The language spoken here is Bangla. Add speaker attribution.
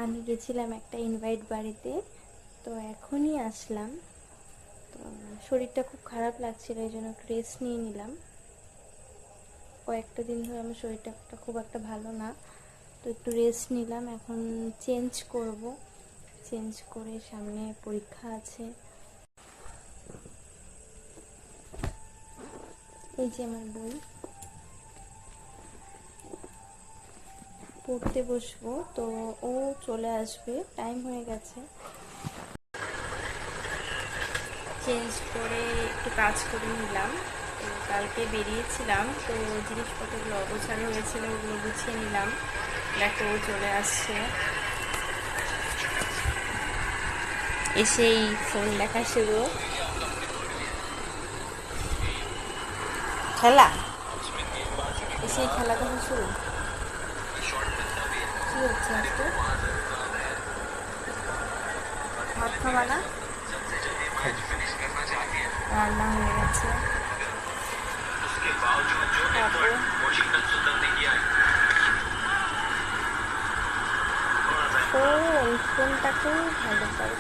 Speaker 1: আমি গেছিলাম একটা ইনভাইট বাড়িতে, তো এখনই আসলাম। তো শরীরটা খুব খারাপ লাগছিল, এই জন্য একটু রেস্ট নিয়ে নিলাম। কয়েকটা দিন ধরে আমার শরীরটা খুব একটা ভালো না, তো একটু রেস্ট নিলাম। এখন চেঞ্জ করব, চেঞ্জ করে সামনে পরীক্ষা আছে। এই যে আমার বই, পড়তে বসবো। তো ও চলে আসবে, টাইম হয়ে গেছে। চেঞ্জ করে একটু কাজ করে নিলাম। তো কালকে বেরিয়েছিলাম, তো জিনিসপত্রগুলো অগোছালো হয়েছিল, ওগুলো গুছিয়ে নিলাম। দেখো ও চলে আসছে, এসেই ফোন দেখা শুরু। খেলা, এসেই খেলা দেখা শুরু। কি হচ্ছে আজকে? ভাত খাবা না? রান্না হয়ে গেছে, খাবো। ফোনটাকেও ভালো পাই।